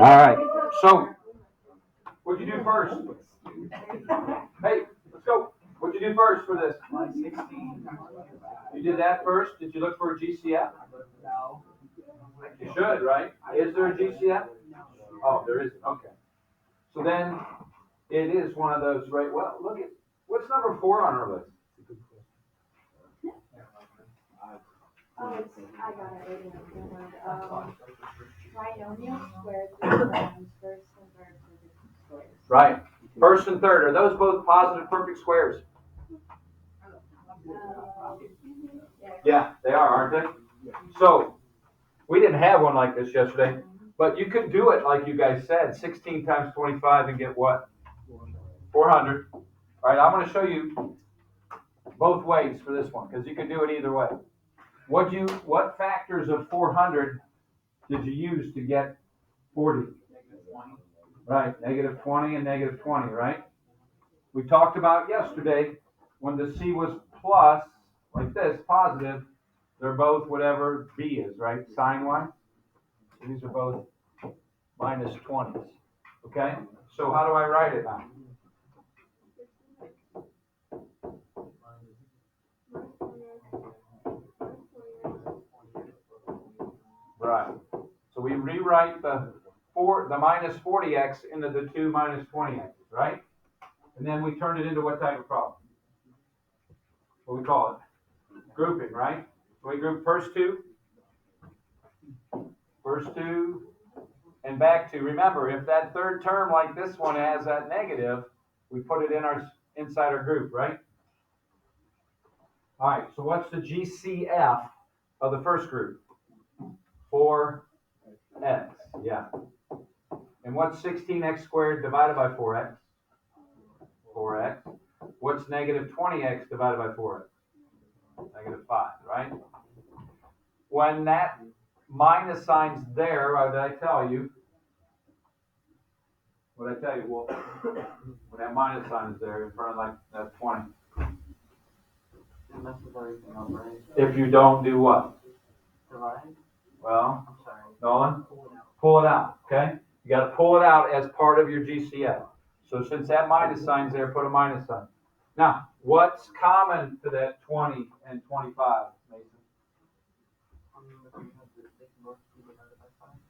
right. So, what'd you do first? Hey, let's go. What'd you do first for this? You did that first? Did you look for a GCF? No. You should, right? Is there a GCF? Oh, there isn't. Okay. So then it is one of those, right? Well, look at what's number 4 on our list? Oh, I got it right now. Trinomial squares times first and third perfect squares. Right. First and third. Are those both positive perfect squares? Yeah, they are, aren't they? So, we didn't have one like this yesterday, but you could do it like you guys said, 16 times 25 and get what? 400. All right, I'm going to show you both ways for this one, because you can do it either way. What factors of 400 did you use to get 40? Right, negative 20 and negative 20, right? We talked about yesterday when the C was plus, like this, positive, they're both whatever B is, right? Sine-wise. So these are both minus 20s. Okay? So how do I write it now? Right. So we rewrite the minus 40x into the 2 minus 20x, right? And then we turn it into what type of problem? What we call it? Grouping, right? So we group first two, and back to. Remember, if that third term like this one has that negative, we put it in inside our group, right? All right, so what's the GCF of the first group? 4x, yeah. And what's 16x squared divided by 4x? 4x. What's negative 20x divided by 4x? Negative 5, right? When that minus sign's there, what did I tell you? What did I tell you? Well, when that minus sign is there in front of like that 20. If you don't do what? Divide? Well, I'm sorry. Nolan? Pull it out, okay? You got to pull it out as part of your GCF. So since that minus sign's there, put a minus sign. Now, what's common to that 20 and 25, Mason?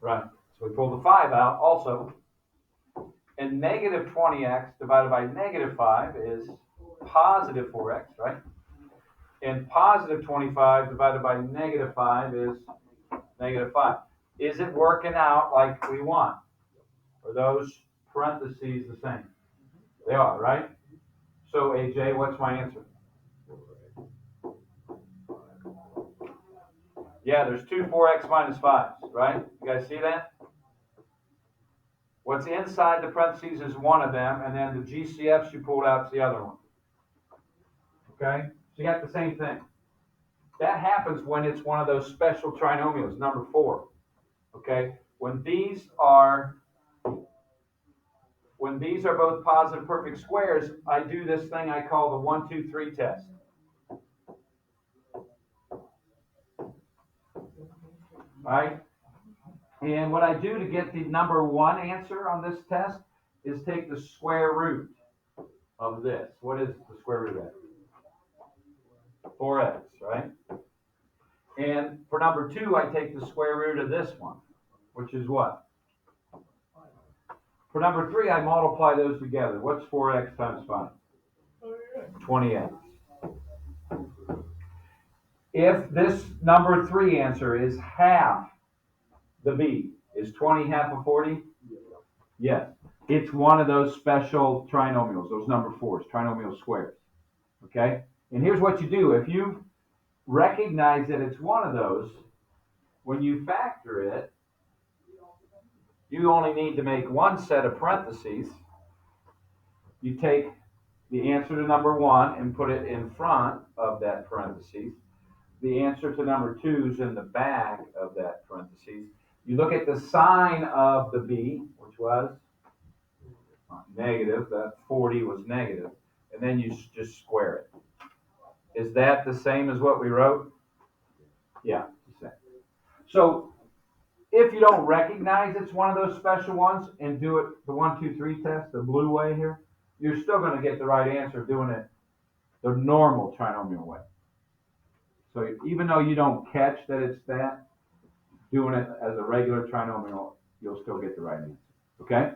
Right. So we pull the 5 out also. And negative 20x divided by negative 5 is positive 4x, right? And positive 25 divided by negative 5 is negative 5. Is it working out like we want? Are those parentheses the same? They are, right? So, AJ, what's my answer? Yeah, there's two 4x minus 5s, right? You guys see that? What's inside the parentheses is one of them, and then the GCFs you pulled out is the other one. Okay? So you got the same thing. That happens when it's one of those special trinomials, number 4. Okay? When these are both positive perfect squares, I do this thing I call the 1, 2, 3 test. Right? And what I do to get the number 1 answer on this test is take the square root of this. What is the square root of that? 4x, right? And for number 2, I take the square root of this one, which is what? For number 3, I multiply those together. What's 4x times 5? 20x. If this number 3 answer is half the B, is 20 half of 40? Yes. It's one of those special trinomials, those number 4s, trinomial squares. Okay? And here's what you do. If you recognize that it's one of those, when you factor it, you only need to make one set of parentheses. You take the answer to number 1 and put it in front of that parentheses. The answer to number 2 is in the back of that parentheses. You look at the sign of the B, which was negative. That 40 was negative. And then you just square it. Is that the same as what we wrote? Yeah, the same. So if you don't recognize it's one of those special ones and do it the 1, 2, 3 test, the blue way here, you're still going to get the right answer doing it the normal trinomial way. So even though you don't catch that it's that, doing it as a regular trinomial, you'll still get the right answer. Okay?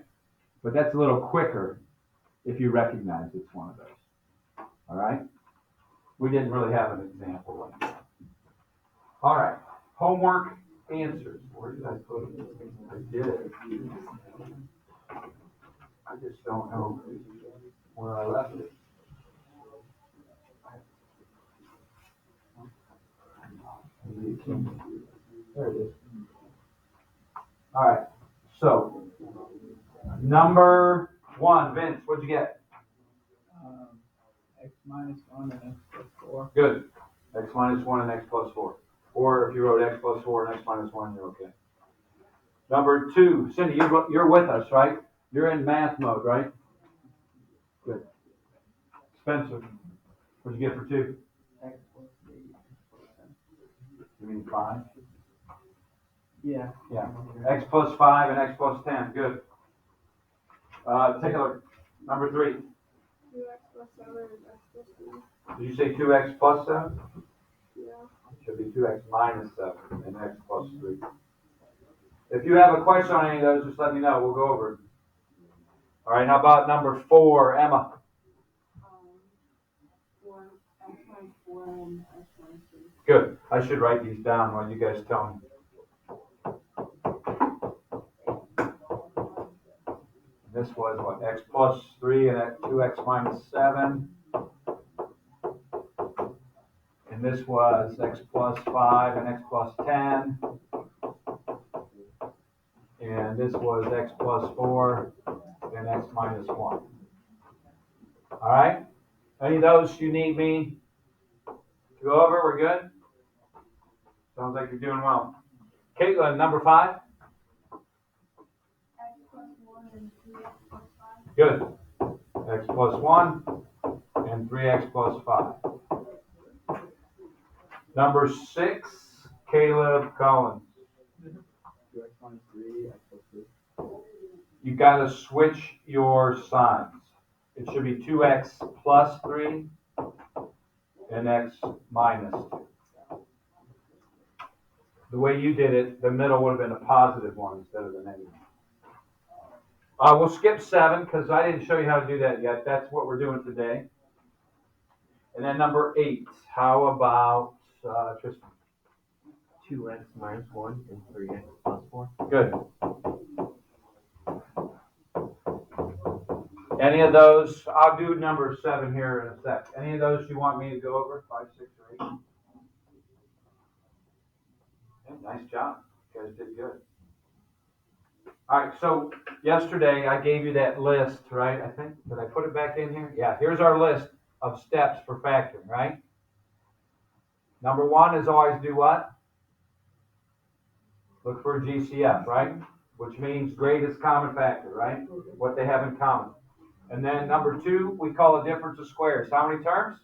But that's a little quicker if you recognize it's one of those. All right? We didn't really have an example like that. All right. Homework answers. Where did I put it? I did. I just don't know where I left it. There it is. All right. So, number 1, Vince, what'd you get? X minus 1 and x plus 4. Good. X minus 1 and x plus 4. Or if you wrote x plus 4 and x minus 1, you're okay. Number 2, Cindy, you're with us, right? You're in math mode, right? Good. Spencer, what'd you get for 2? X plus 8, x plus 10. You mean 5? Yeah. Yeah. X plus 5 and x plus 10. Good. Take a look. Number 3. 2x plus 7 and x plus 3. Did you say 2x plus 7? Yeah. It should be 2x minus 7 and x plus 3. If you have a question on any of those, just let me know. We'll go over it. All right, how about number 4, Emma? 4, x minus 4 and x minus 3. Good. I should write these down while you guys tell me. This was what? X plus 3 and 2x minus 7. And this was x plus 5 and x plus 10. And this was x plus 4 and x minus 1. All right? Any of those you need me to go over? We're good? Sounds like you're doing well. Caitlin, number 5? X plus 1 and 3x plus 5. Good. X plus 1 and 3x plus 5. Number 6, Caleb Collins. 2x minus 3, x plus 2. You got to switch your signs. It should be 2x plus 3 and x minus 2. The way you did it, the middle would have been a positive one instead of the negative. We'll skip 7 because I didn't show you how to do that yet. That's what we're doing today. And then number 8, how about Tristan? 2x minus 1 and 3x plus 4. Good. Any of those, I'll do number 7 here in a sec. Any of those you want me to go over? 5, 6, or 8? Okay, nice job. You guys did good. All right, so yesterday I gave you that list, right? I think, did I put it back in here? Yeah, here's our list of steps for factoring, right? Number 1 is always do what? Look for a GCF, right? Which means greatest common factor, right? What they have in common. And then number 2, we call a difference of squares. How many terms?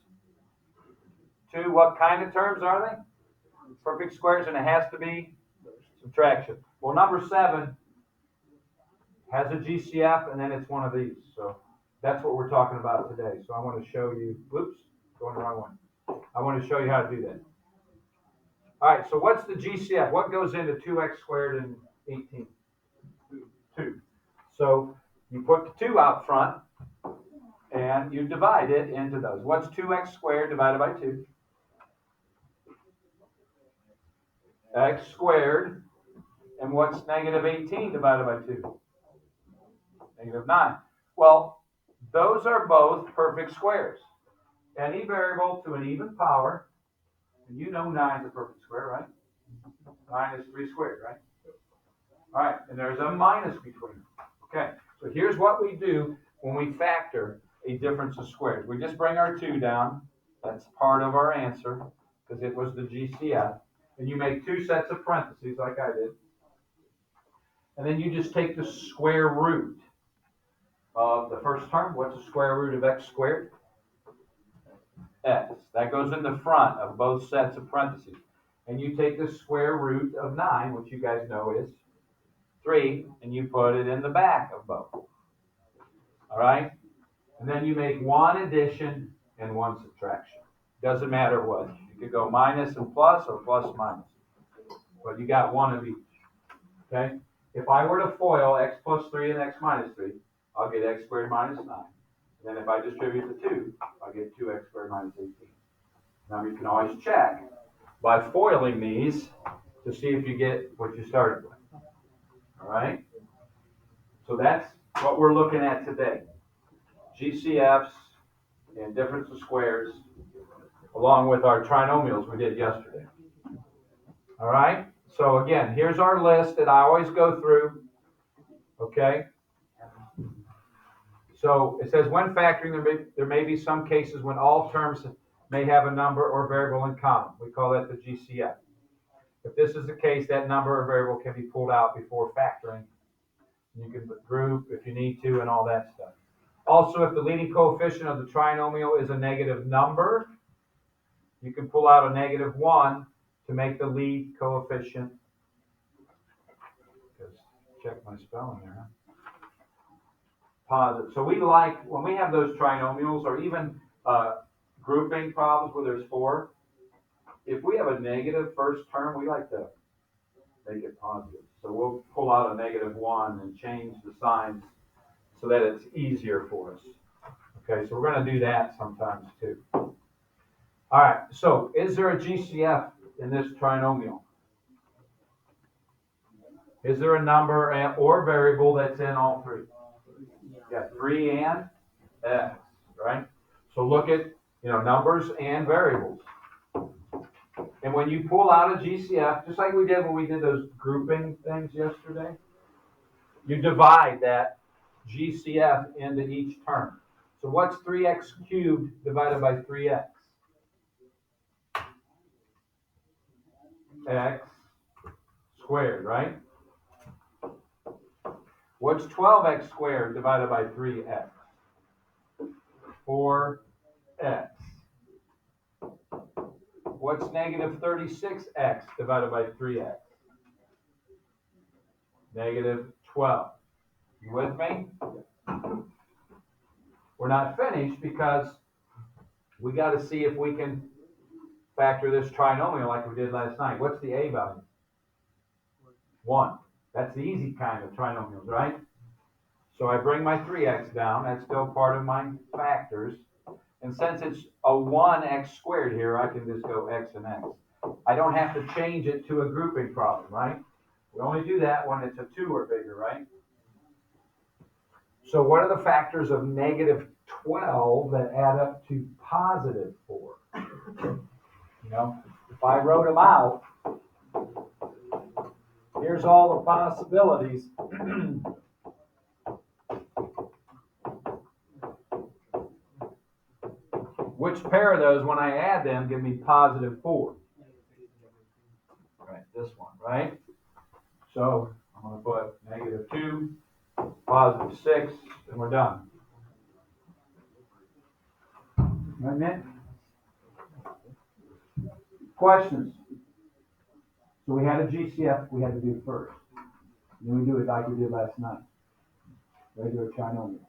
2, what kind of terms are they? Perfect squares, and it has to be subtraction. Well, number 7 has a GCF, and then it's one of these. So that's what we're talking about today. So I want to show you, whoops, going the wrong one. I want to show you how to do that. All right, so what's the GCF? What goes into 2x squared and 18? 2. So you put the 2 out front, and you divide it into those. What's 2x squared divided by 2? X squared. And what's negative 18 divided by 2? Negative 9. Well, those are both perfect squares. Any variable to an even power, and you know 9 is a perfect square, right? 9 is 3 squared, right? All right, and there's a minus between them. Okay, so here's what we do when we factor a difference of squares. We just bring our 2 down. That's part of our answer because it was the GCF. And you make 2 sets of parentheses like I did. And then you just take the square root of the first term. What's the square root of x squared? X. That goes in the front of both sets of parentheses. And you take the square root of 9, which you guys know is 3, and you put it in the back of both. All right? And then you make one addition and one subtraction. Doesn't matter what. You could go minus and plus or plus minus. But you got one of each. Okay? If I were to FOIL x plus 3 and x minus 3, I'll get x squared minus 9. And then if I distribute the 2, I'll get 2x squared minus 18. Now you can always check by FOILing these to see if you get what you started with. All right? So that's what we're looking at today. GCFs and difference of squares, along with our trinomials we did yesterday. All right? So again, here's our list that I always go through. Okay? So it says when factoring, there may be some cases when all terms may have a number or variable in common. We call that the GCF. If this is the case, that number or variable can be pulled out before factoring. You can group if you need to and all that stuff. Also, if the leading coefficient of the trinomial is a negative number, you can pull out a -1 to make the lead coefficient. Just check my spelling there. Positive. So we like, when we have those trinomials or even grouping problems where there's 4, if we have a negative first term, we like to make it positive. So we'll pull out a -1 and change the signs so that it's easier for us. Okay, so we're going to do that sometimes too. All right, so is there a GCF in this trinomial? Is there a number or variable that's in all 3? Yeah, 3 and x, right? So look at, numbers and variables. And when you pull out a GCF, just like we did when we did those grouping things yesterday, you divide that GCF into each term. So what's 3x cubed divided by 3x? X squared, right? What's 12x squared divided by 3x? 4x. What's -36x divided by 3x? -12. You with me? We're not finished because we got to see if we can factor this trinomial like we did last night. What's the a value? 1. That's the easy kind of trinomials, right? So I bring my 3x down. That's still part of my factors. And since it's a 1x squared here, I can just go x and x. I don't have to change it to a grouping problem, right? We only do that when it's a 2 or bigger, right? So what are the factors of -12 that add up to +4? If I wrote them out, here's all the possibilities. Which pair of those, when I add them, give me +4? Right, this one, right? So I'm going to put -2, +6, and we're done. Isn't it? Questions? So we had a GCF we had to do first. Then we do it like we did last night. Regular trinomial.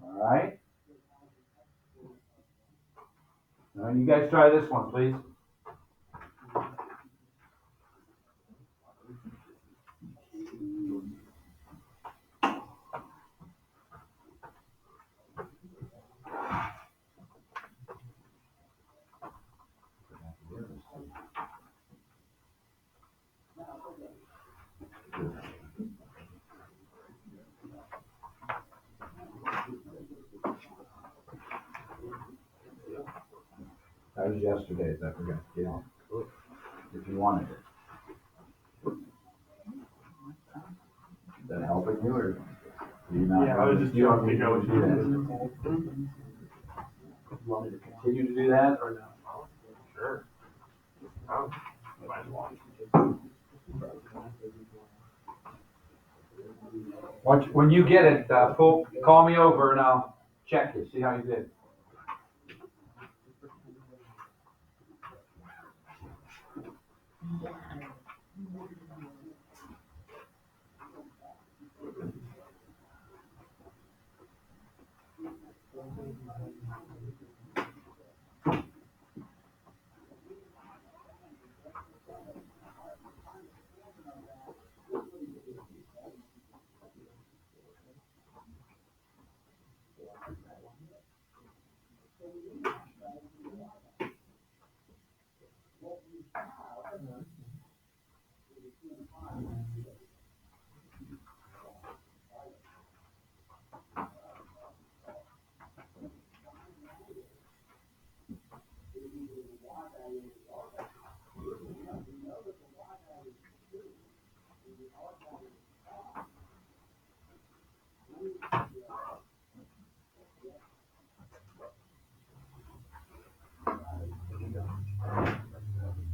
All right? Now you guys try this one, please. That was yesterday's, I forgot. Yeah. If you wanted it. Is that helping you or do you not? Yeah, I was just you don't trying to need figure out to what do you that. You want me to continue to do that or no? Sure. Oh, might as well. When you get it, call me over and I'll check it, see how you did.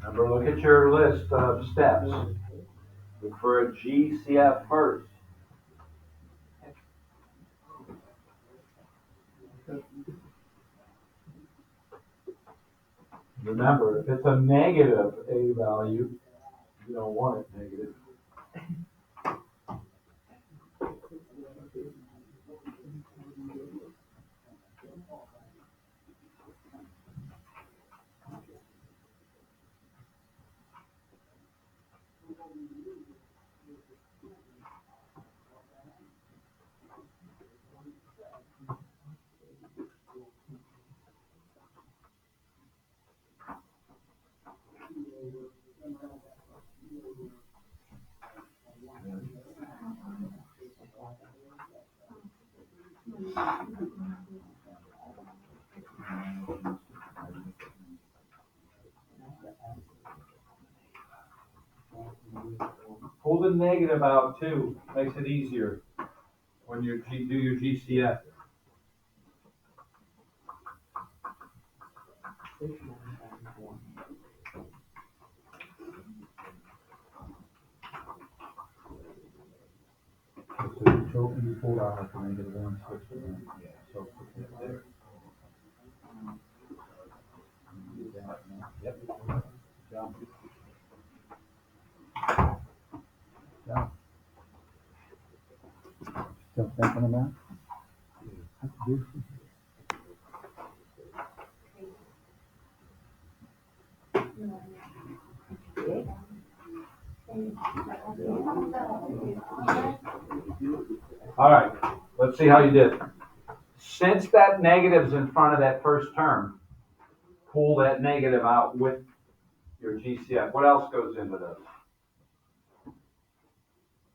Remember, look at your list of steps. Look for a GCF first. Remember, if it's a negative A value, you don't want it negative. Pull the negative out too, makes it easier when you do your GCF. So you pulled out a negative 1, 6, yeah, so put that there. Yep. Jump. Jump. Still thinking about it? That's beautiful. All right, let's see how you did. Since that negative's in front of that first term, pull that negative out with your GCF. What else goes into this?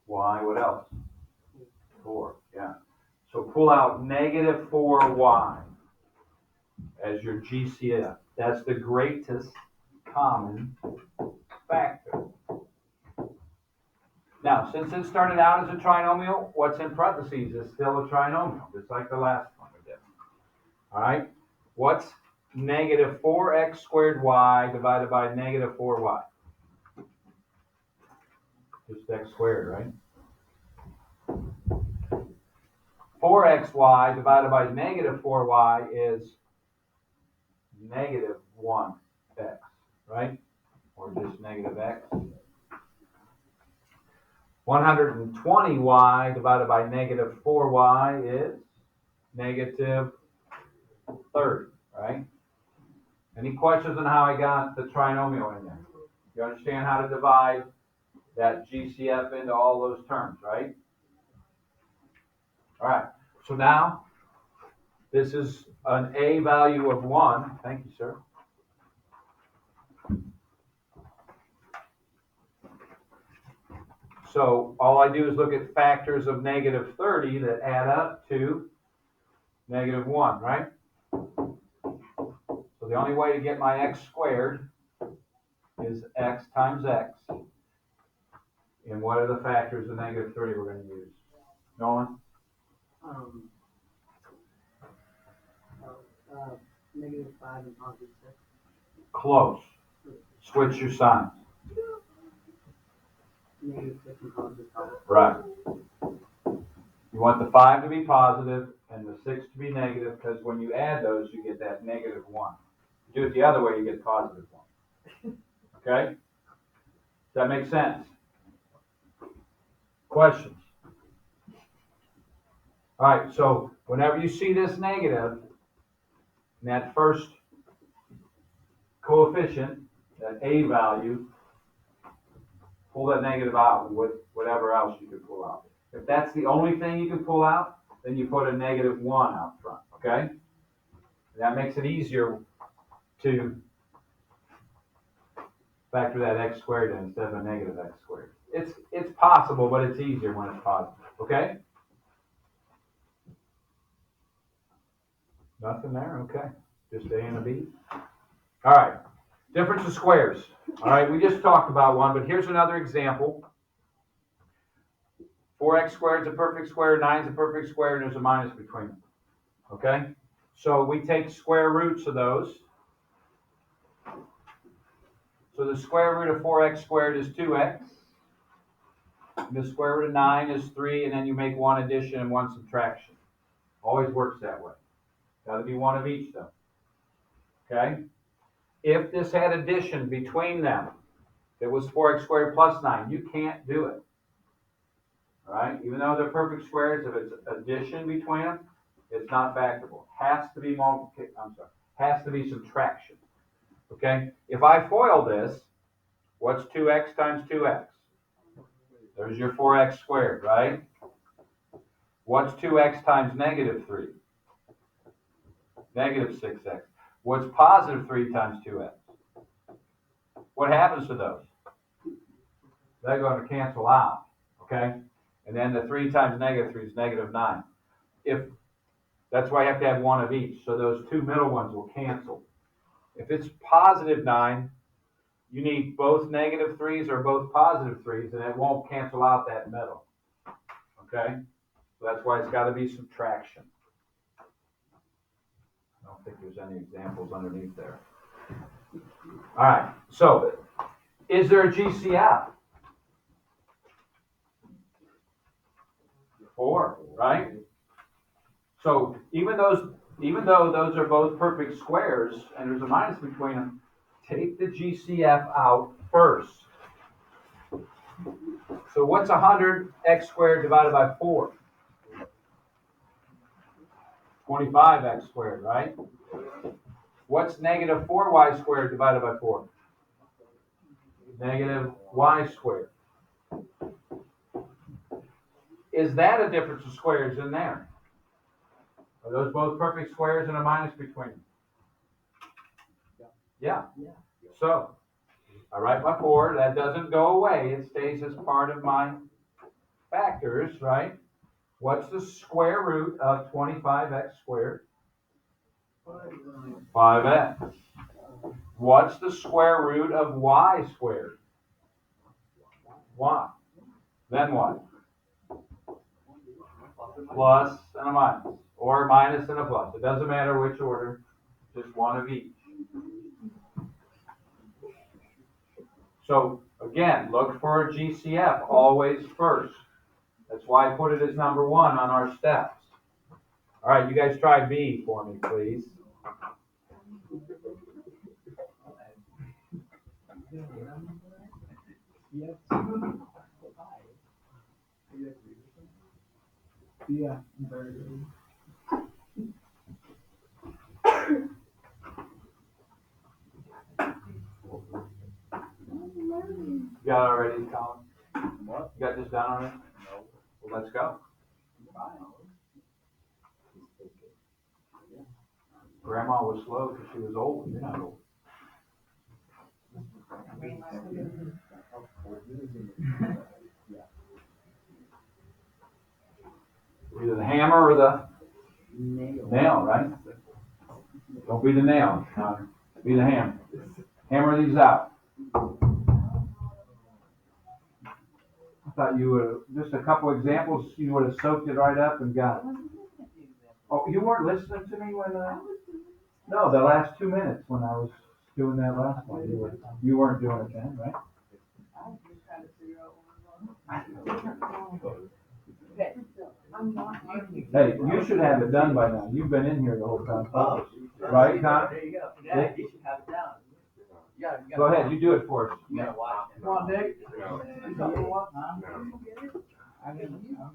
Y, what else? 4, yeah. So pull out negative 4y as your GCF. That's the greatest common factor. Now, since it started out as a trinomial, what's in parentheses is still a trinomial, just like the last one we did. All right? What's negative 4x squared y divided by negative 4y? Just x squared, right? 4xy divided by negative 4y is negative 1x, right? Or just negative x. 120y divided by negative 4y is negative 30, right? Any questions on how I got the trinomial in there? You understand how to divide that GCF into all those terms, right? All right, so now this is an A value of 1. Thank you, sir. So all I do is look at factors of negative 30 that add up to negative 1, right? So the only way to get my x squared is x times x. And what are the factors of negative 30 we're going to use? Nolan? Negative 5 and positive 6. Close. Switch your signs. Negative 6 and positive 5. Right. You want the 5 to be positive and the 6 to be negative, because when you add those, you get that negative 1. You do it the other way, you get positive 1. Okay? Does that make sense? Questions? All right, so whenever you see this negative, in that first coefficient, that A value, pull that negative out with whatever else you can pull out. If that's the only thing you can pull out, then you put a negative 1 out front, okay? And that makes it easier to factor that x squared in instead of a negative x squared. It's possible, but it's easier when it's positive, okay? Nothing there? Okay. Just A and a B. All right. Difference of squares. All right, we just talked about one, but here's another example. 4x squared is a perfect square, 9 is a perfect square, and there's a minus between them. Okay? So we take square roots of those. So the square root of 4x squared is 2x. The square root of 9 is 3, and then you make one addition and one subtraction. Always works that way. Got to be one of each, though. Okay? If this had addition between them, it was 4x squared plus 9. You can't do it. All right? Even though they're perfect squares, if it's addition between them, it's not factorable. Has to be has to be subtraction. Okay? If I FOIL this, what's 2x times 2x? There's your 4x squared, right? What's 2x times negative 3? Negative 6x. What's positive 3 times 2x? What happens to those? They're going to cancel out, okay? And then the 3 times negative 3 is negative 9. That's why you have to have one of each, so those two middle ones will cancel. If it's positive 9, you need both negative 3's or both positive 3's, and it won't cancel out that middle, okay? So that's why it's got to be subtraction. I don't think there's any examples underneath there. All right, so is there a GCF? 4, right? So even though those are both perfect squares and there's a minus between them, take the GCF out first. So what's 100x squared divided by 4? 25x squared, right? What's negative 4y squared divided by 4? Negative y squared. Is that a difference of squares in there? Are those both perfect squares and a minus between them? Yeah. So, I write my 4. That doesn't go away. It stays as part of my factors, right? What's the square root of 25x squared? 5x. What's the square root of y squared? Y. Then what? Plus and a minus. Or minus and a plus. It doesn't matter which order. Just one of each. So, again, look for a GCF always first. That's why I put it as number 1 on our steps. All right, you guys try B for me, please. Yeah, very good. You got it already, Colin? What? You got this down already? No. Well, let's go. Grandma was slow because she was old. You're not old. Either the hammer or the nail, right? Don't be the nail. Be the hammer. Hammer these out. I thought you would have, just a couple examples, you would have soaked it right up and got it. Oh, you weren't listening to me when, no, the last 2 minutes when I was doing that last one. You weren't doing it then, right? Hey, you should have it done by now. You've been in here the whole time. Right, Con? There you go. Yeah, you should have it down. Go ahead, you do it for us. You gotta watch it. Come on, Nick.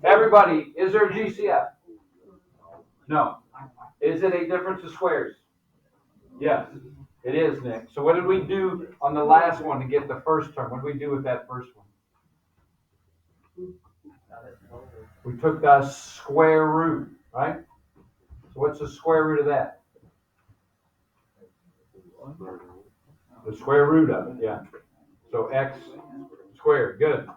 Everybody, is there a GCF? No. Is it a difference of squares? Yes, it is, Nick. So what did we do on the last one to get the first term? What did we do with that first one? We took the square root, right? So what's the square root of that? The square root of it, yeah. So x squared, good.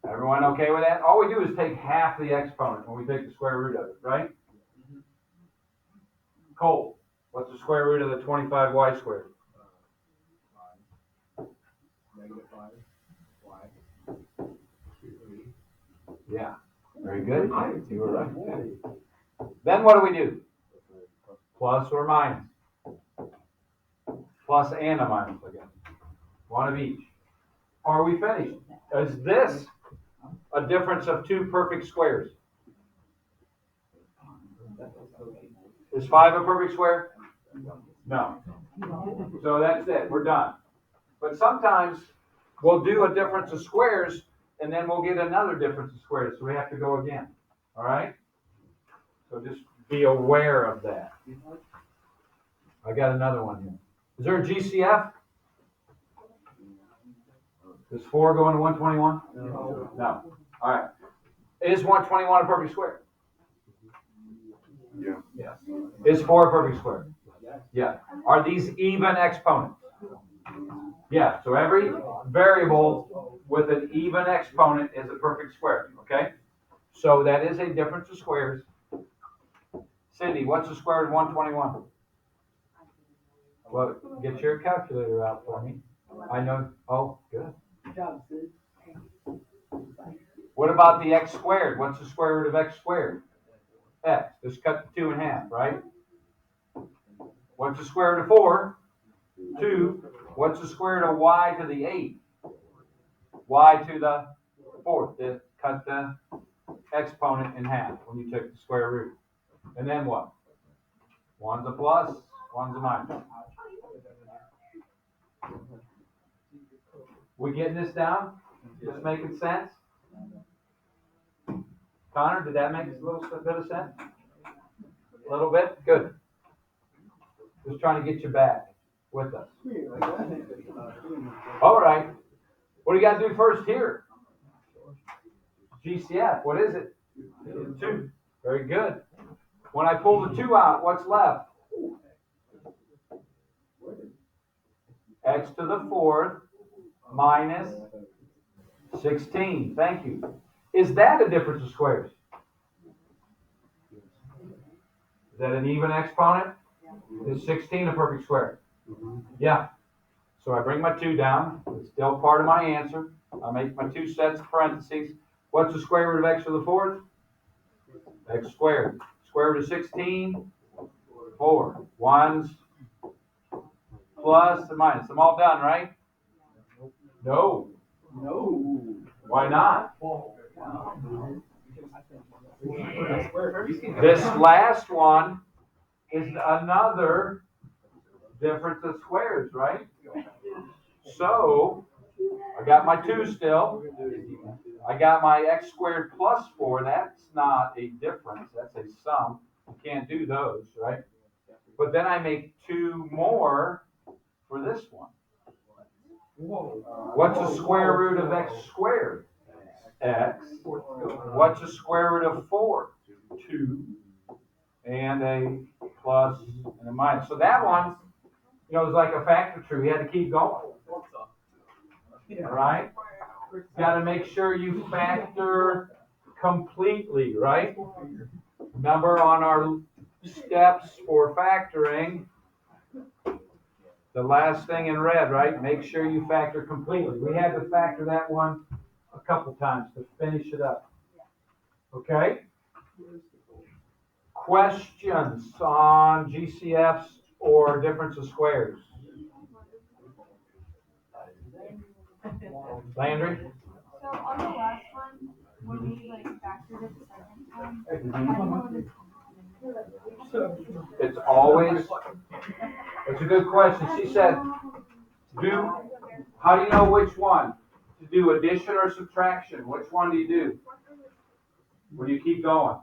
Everyone okay with that? All we do is take half the exponent when we take the square root of it, right? Cole, what's the square root of the 25y squared? Yeah, very good. You were right. Then what do we do? Plus or minus? Plus plus and a minus again. One of each. Are we finished? Is this a difference of two perfect squares? Is 5 a perfect square? No. So that's it. We're done. But sometimes we'll do a difference of squares and then we'll get another difference of squares. So we have to go again. All right? So just be aware of that. I got another one here. Is there a GCF? Is 4 going to 121? No. All right. Is 121 a perfect square? Yeah. Yes. Is 4 a perfect square? Yeah. Are these even exponents? Yeah. So every variable with an even exponent is a perfect square. Okay? So that is a difference of squares. Cindy, what's the square root of 121? Well, get your calculator out for me. I know. Oh, good. Good job, Sid. What about the x squared? What's the square root of x squared? X. Just cut the 2 in half, right? What's the square root of 4? 2. What's the square root of y to the 8? Y to the 4th. Just cut the exponent in half when you took the square root. And then what? One's a plus, one's a minus. We getting this down? Just making sense? Connor, did that make a little bit of sense? A little bit? Good. Just trying to get you back with us. All right. What do you got to do first here? GCF. What is it? 2. Very good. When I pull the 2 out, what's left? X to the 4th minus 16. Thank you. Is that a difference of squares? Is that an even exponent? Is 16 a perfect square? Yeah. So I bring my 2 down. It's still part of my answer. I make my 2 sets of parentheses. What's the square root of x to the 4th? X squared. Square root of 16? 4. 1's plus and minus. I'm all done, right? No. No. Why not? This last one is another difference of squares, right? So, I got my 2 still. I got my x squared plus 4. That's not a difference. That's a sum. You can't do those, right? But then I make 2 more for this one. What's the square root of x squared? X. What's the square root of 4? 2. And a plus and a minus. So that one, you know, is like a factor tree. We had to keep going. All right? Got to make sure you factor completely, right? Remember on our steps for factoring, the last thing in red, right? Make sure you factor completely. We had to factor that one a couple times to finish it up. Okay? Questions on GCFs or difference of squares? Landry? So on the last one, when we factored it the second time, It's always, it's a good question. She said, how do you know which one? To do addition or subtraction? Which one do you do? When you keep going?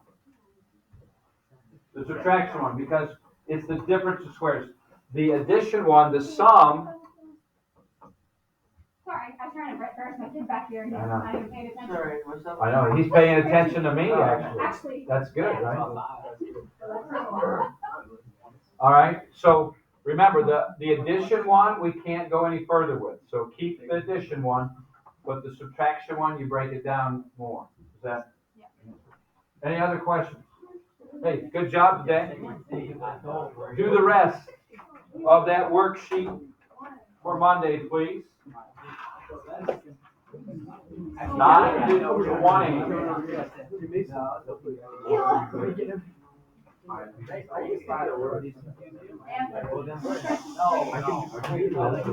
The subtraction one, because it's the difference of squares. The addition one, the sum. Sorry, I was trying to brush my kid back here. I know. I didn't pay attention. Sorry, what's up? I know, he's paying attention to me, actually. Actually. That's good, right? All right, so remember, the addition one, we can't go any further with. So keep the addition one, but the subtraction one, you break it down more. Is that? Any other questions? Hey, good job today. Do the rest of that worksheet for Monday, please. 9 to 20. And. I can do this.